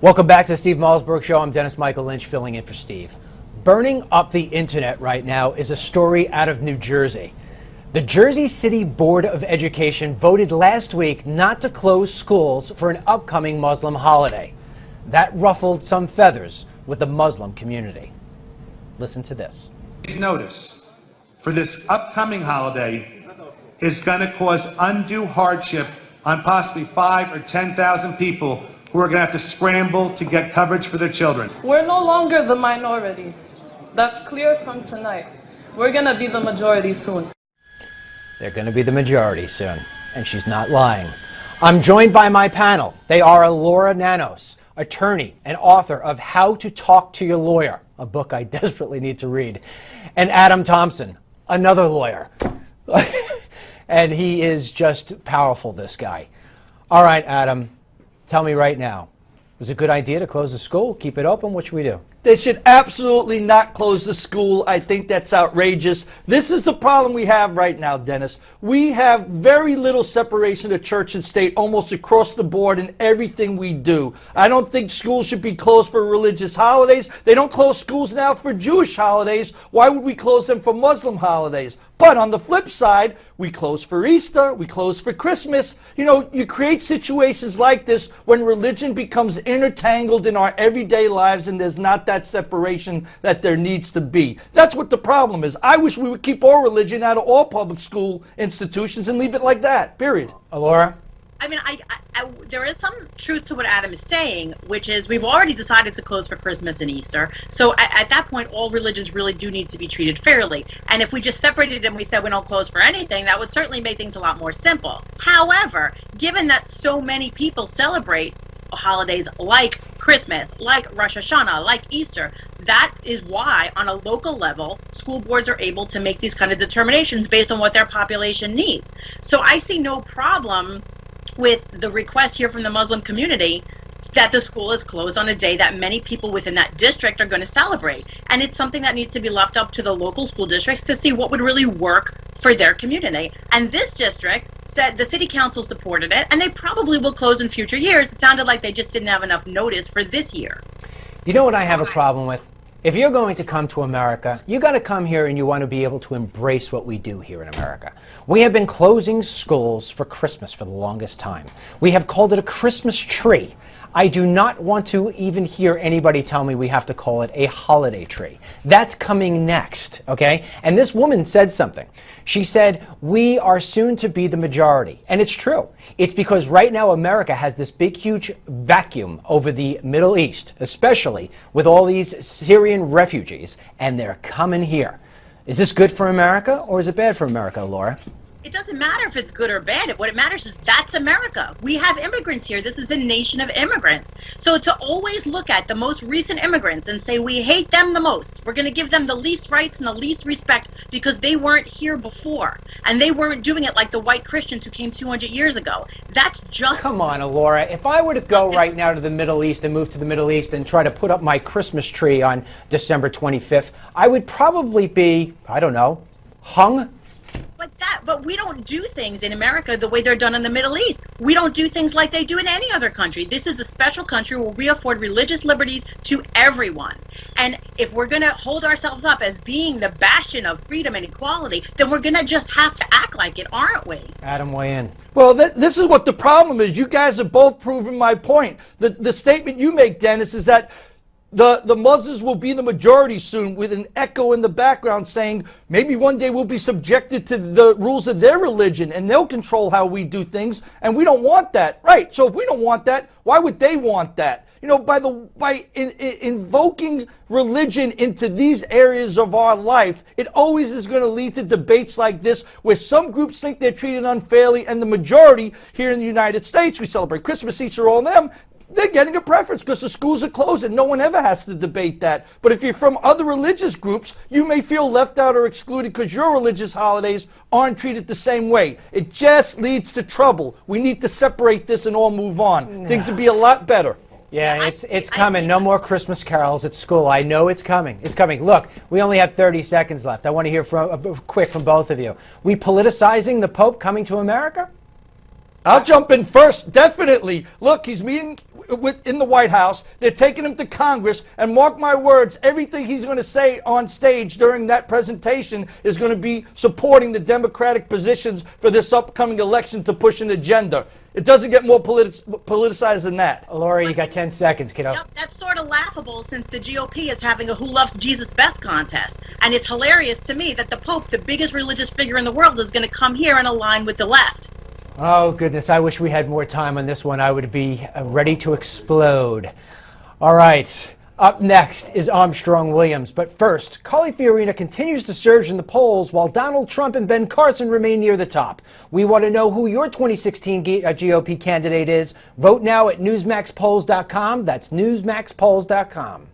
Welcome back to the Steve Malzberg Show. I'm Dennis Michael Lynch filling in for Steve. Burning up the internet right now is a story out of New Jersey. The Jersey City Board of Education voted last week not to close schools for an upcoming Muslim holiday. That ruffled some feathers with the Muslim community. Listen to this. Notice for this upcoming holiday is going to cause undue hardship on possibly 5,000 or 10,000 people who are going to have to scramble to get coverage for their children. We're no longer the minority. That's clear from tonight. We're going to be the majority soon. They're going to be the majority soon, and she's not lying. I'm joined by my panel. They are Elura Nanos, attorney and author of How to Talk to Your Lawyer, a book I desperately need to read, and Adam Thompson, another lawyer. And he is just powerful, this guy. All right, Adam. Tell me right now, was it a good idea to close the school, keep it open? What should we do? They should absolutely not close the school. I think that's outrageous. This is the problem we have right now, Dennis. We have very little separation of church and state almost across the board in everything we do. I don't think schools should be closed for religious holidays. They don't close schools now for Jewish holidays. Why would we close them for Muslim holidays? But on the flip side, we close for Easter, we close for Christmas. You know, you create situations like this when religion becomes intertangled in our everyday lives and there's not that separation that there needs to be. That's what the problem is. I wish we would keep all religion out of all public school institutions and leave it like that, period. Elura? I mean, there is some truth to what Adam is saying, which is we've already decided to close for Christmas and Easter. So at that point, all religions really do need to be treated fairly. And if we just separated and we said we don't close for anything, that would certainly make things a lot more simple. However, given that so many people celebrate holidays like Christmas, like Rosh Hashanah, like Easter, that is why on a local level school boards are able to make these kind of determinations based on what their population needs. So I see no problem with the request here from the Muslim community that the school is closed on a day that many people within that district are going to celebrate. And it's something that needs to be left up to the local school districts to see what would really work for their community. And this district said the city council supported it, and they probably will close in future years. It sounded like they just didn't have enough notice for this year. You know what I have a problem with? If you're going to come to America, you got to come here and you want to be able to embrace what we do here in America. We have been closing schools for Christmas for the longest time. We have called it a Christmas tree. I do not want to even hear anybody tell me we have to call it a holiday tree. That's coming next, okay? And this woman said something. She said, we are soon to be the majority. And it's true. It's because right now America has this big, huge vacuum over the Middle East, especially with all these Syrian refugees, and they're coming here. Is this good for America or is it bad for America, Laura? It doesn't matter if it's good or bad. What it matters is that's America. We have immigrants here. This is a nation of immigrants. So to always look at the most recent immigrants and say we hate them the most, we're going to give them the least rights and the least respect because they weren't here before. And they weren't doing it like the white Christians who came 200 years ago. That's just... Come on, Elura. If I were to go right now to the Middle East and move to the Middle East and try to put up my Christmas tree on December 25th, I would probably be, I don't know, hung. But we don't do things in America the way they're done in the Middle East. We don't do things like they do in any other country. This is a special country where we afford religious liberties to everyone. And if we're going to hold ourselves up as being the bastion of freedom and equality, then we're going to just have to act like it, aren't we? Adam, weigh in. Well, this is what the problem is. You guys have both proven my point. The statement you make, Dennis, is that the Muslims will be the majority soon, with an echo in the background saying maybe one day we'll be subjected to the rules of their religion and they'll control how we do things, and we don't want that. Right, so if we don't want that, why would they want that? You know, by invoking religion into these areas of our life, it always is going to lead to debates like this where some groups think they're treated unfairly and the majority here in the United States, we celebrate Christmas, Easter, all them, they're getting a preference because the schools are closed and no one ever has to debate that. But if you're from other religious groups, you may feel left out or excluded because your religious holidays aren't treated the same way. It just leads to trouble. We need to separate this and all move on. Things would be a lot better. Yeah, it's coming. No more Christmas carols at school. I know it's coming. It's coming. Look, we only have 30 seconds left. I want to hear quick from both of you. We politicizing the Pope coming to America? I'll jump in first, definitely. Look, he's meeting in the White House. They're taking him to Congress, and mark my words, everything he's going to say on stage during that presentation is going to be supporting the Democratic positions for this upcoming election to push an agenda. It doesn't get more politicized than that. Laura, you got 10 seconds, kiddo. Yep, that's sort of laughable since the GOP is having a Who Loves Jesus Best contest. And it's hilarious to me that the Pope, the biggest religious figure in the world, is going to come here and align with the left. Oh, goodness, I wish we had more time on this one. I would be ready to explode. All right, up next is Armstrong Williams. But first, Carly Fiorina continues to surge in the polls while Donald Trump and Ben Carson remain near the top. We want to know who your 2016 GOP candidate is. Vote now at newsmaxpolls.com. That's newsmaxpolls.com.